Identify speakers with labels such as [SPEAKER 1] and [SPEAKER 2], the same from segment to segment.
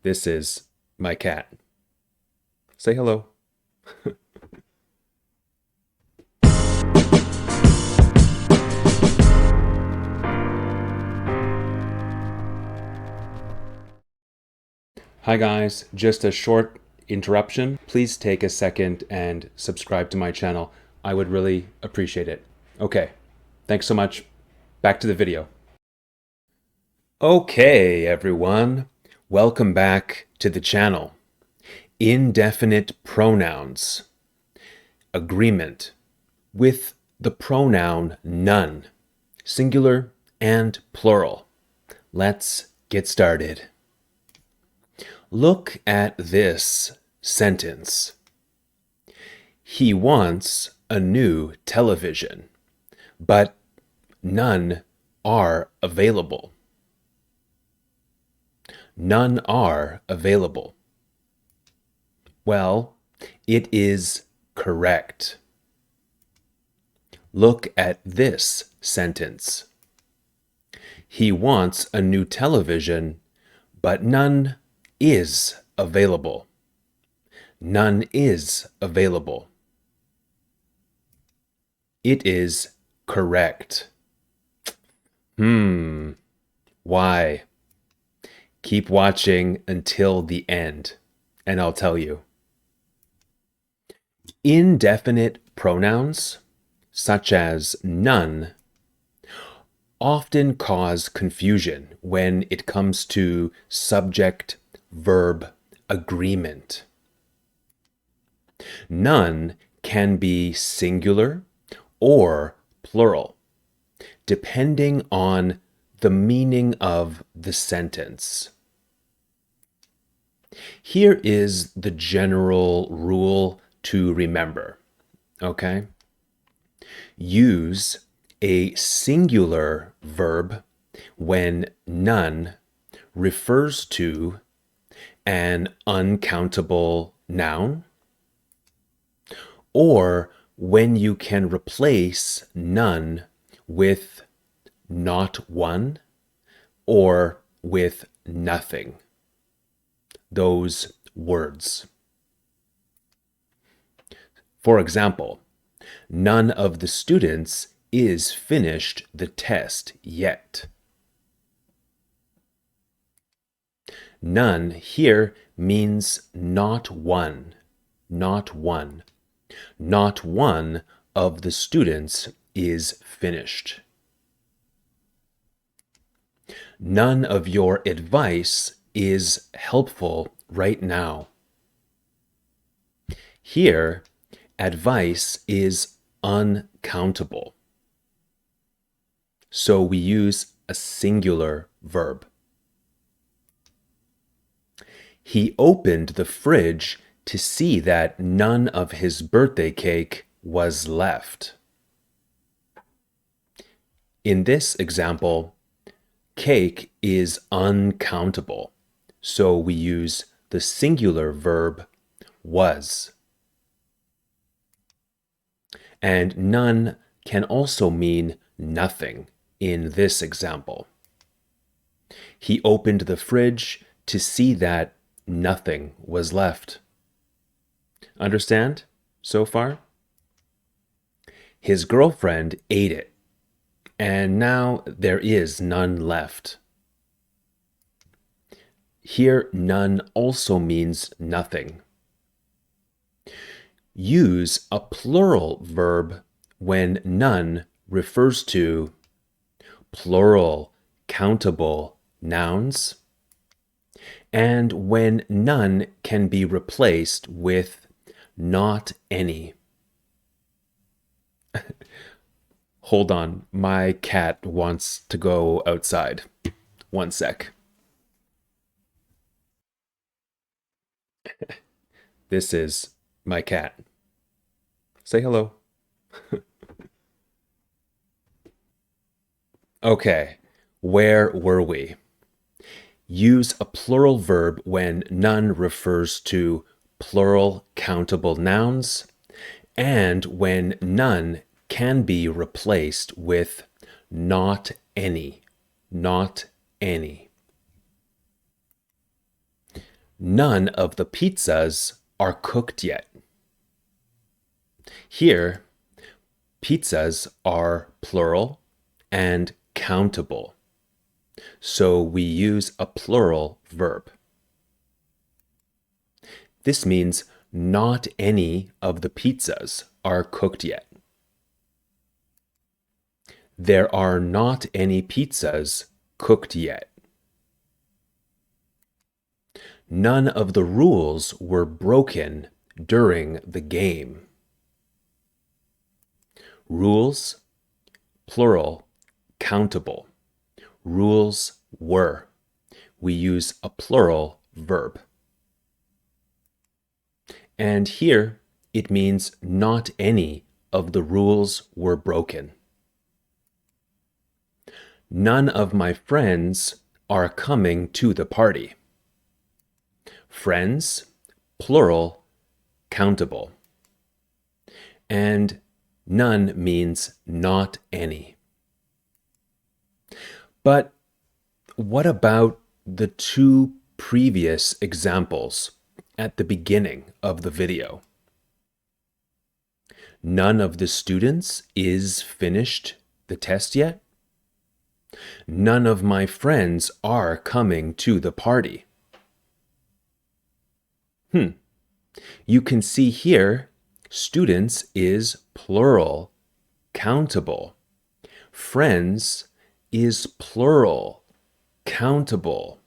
[SPEAKER 1] This is my cat. Say hello. Hi guys, just a short interruption. Please take a second and subscribe to my channel. I would really appreciate it. Okay, thanks so much. Back to the video. Okay, everyone. Welcome back to the channel. Indefinite pronouns. Agreement with the pronoun none, singular and plural. Let's get started. Look at this sentence. He wants a new television, but none are available. None are available. Well, it is correct. Look at this sentence. He wants a new television, but none is available. None is available. It is correct. Why? Keep watching until the end, and I'll tell you. Indefinite pronouns, such as none, often cause confusion when it comes to subject-verb agreement. None can be singular or plural, depending on the meaning of the sentence. Here is the general rule to remember, okay? Use a singular verb when none refers to an uncountable noun, or when you can replace none with not one or with nothing. Those words. For example, none of the students is finished the test yet. None here means not one, not one. Not one of the students is finished. None of your advice is helpful right now. Here, advice is uncountable. So we use a singular verb. He opened the fridge to see that none of his birthday cake was left. In this example, cake is uncountable, so we use the singular verb was. And none can also mean nothing in this example. He opened the fridge to see that nothing was left. Understand so far? His girlfriend ate it, and now there is none left. Here, none also means nothing. Use a plural verb when none refers to plural countable nouns, and when none can be replaced with not any. Hold on, my cat wants to go outside. One sec. This is my cat. Say hello. Okay, where were we? Use a plural verb when none refers to plural countable nouns, and when none can be replaced with not any, not any. None of the pizzas are cooked yet. Here, pizzas are plural and countable, so we use a plural verb. This means not any of the pizzas are cooked yet. There are not any pizzas cooked yet. None of the rules were broken during the game. Rules, plural, countable. Rules were. We use a plural verb. And here it means not any of the rules were broken. None of my friends are coming to the party. Friends, plural, countable. And none means not any. But what about the two previous examples at the beginning of the video? None of the students is finished the test yet. None of my friends are coming to the party. You can see here, students is plural, countable. Friends is plural, countable.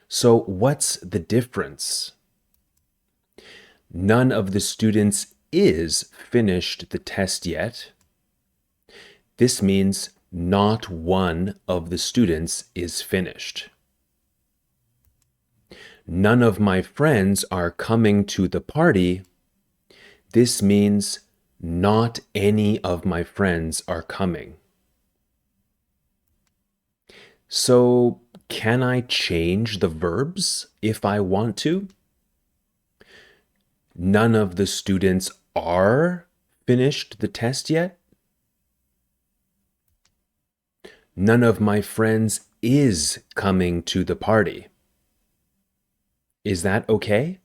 [SPEAKER 1] So what's the difference? None of the students is finished the test yet. This means not one of the students is finished. None of my friends are coming to the party. This means not any of my friends are coming. So, can I change the verbs if I want to? None of the students are finished the test yet. None of my friends is coming to the party. Is that okay?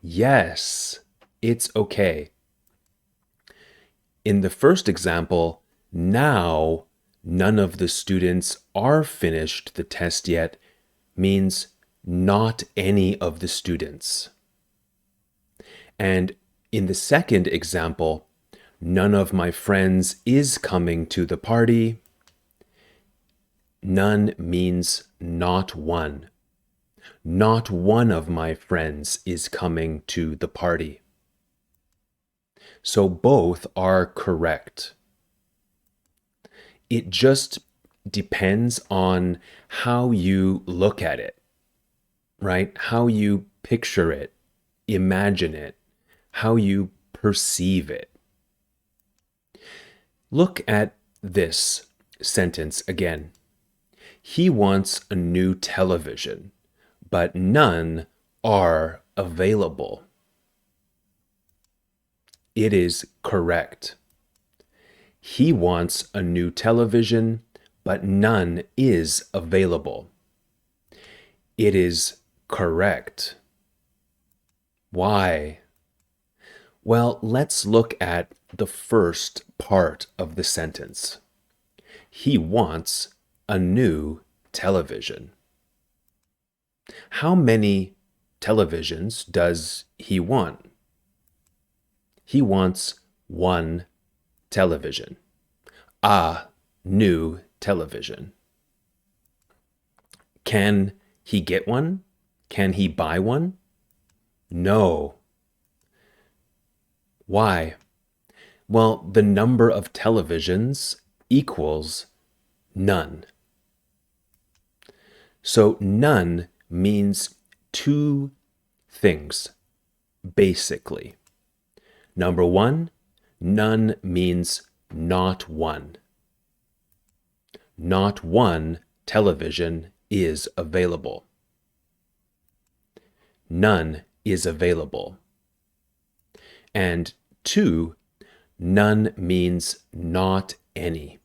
[SPEAKER 1] Yes, it's okay. In the first example, now none of the students are finished the test yet means not any of the students. And in the second example, none of my friends is coming to the party. None means not one. Not one of my friends is coming to the party. So both are correct. It just depends on how you look at it, right? How you picture it, imagine it, how you perceive it. Look at this sentence again. He wants a new television, but none are available. It is correct. He wants a new television, but none is available. It is correct. Why? Well, let's look at the first part of the sentence. He wants a new television. How many televisions does he want? He wants one television. A new television. Can he get one? Can he buy one? No. Why? Well, the number of televisions equals none. So none means two things, basically. Number one, none means not one. Not one television is available. None is available. And two, none means not any.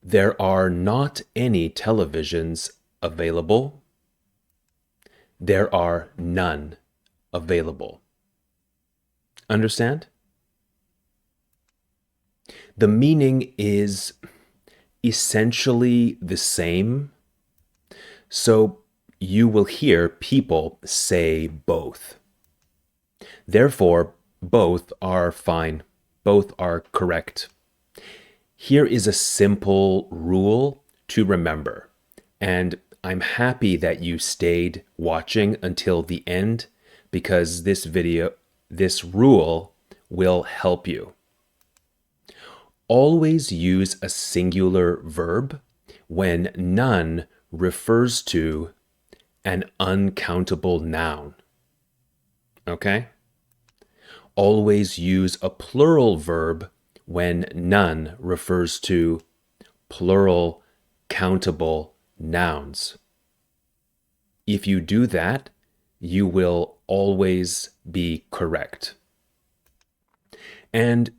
[SPEAKER 1] There are not any televisions available. There are none available. Understand? The meaning is essentially the same. So you will hear people say both. Therefore, both are fine. Both are correct. Here is a simple rule to remember. And I'm happy that you stayed watching until the end because this rule will help you. Always use a singular verb when none refers to an uncountable noun. Okay? Always use a plural verb when none refers to plural countable nouns. If you do that, you will always be correct. And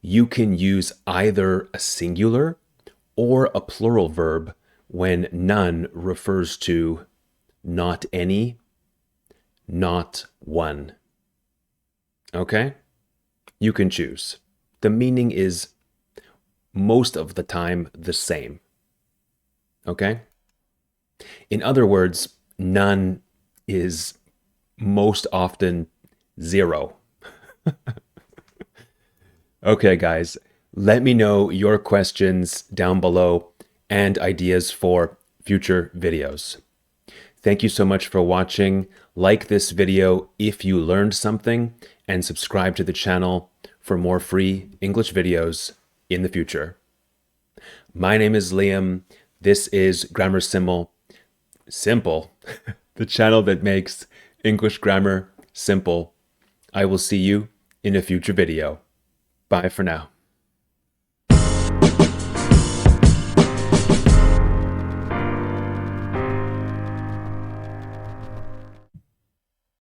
[SPEAKER 1] you can use either a singular or a plural verb when none refers to not any, not one. Okay? You can choose. The meaning is most of the time the same. Okay? In other words, none is most often zero. Okay, guys, let me know your questions down below and ideas for future videos. Thank you so much for watching. Like this video if you learned something, and subscribe to the channel for more free English videos in the future. My name is Liam. This is Grammar Simple, the channel that makes English grammar simple. I will see you in a future video. Bye for now.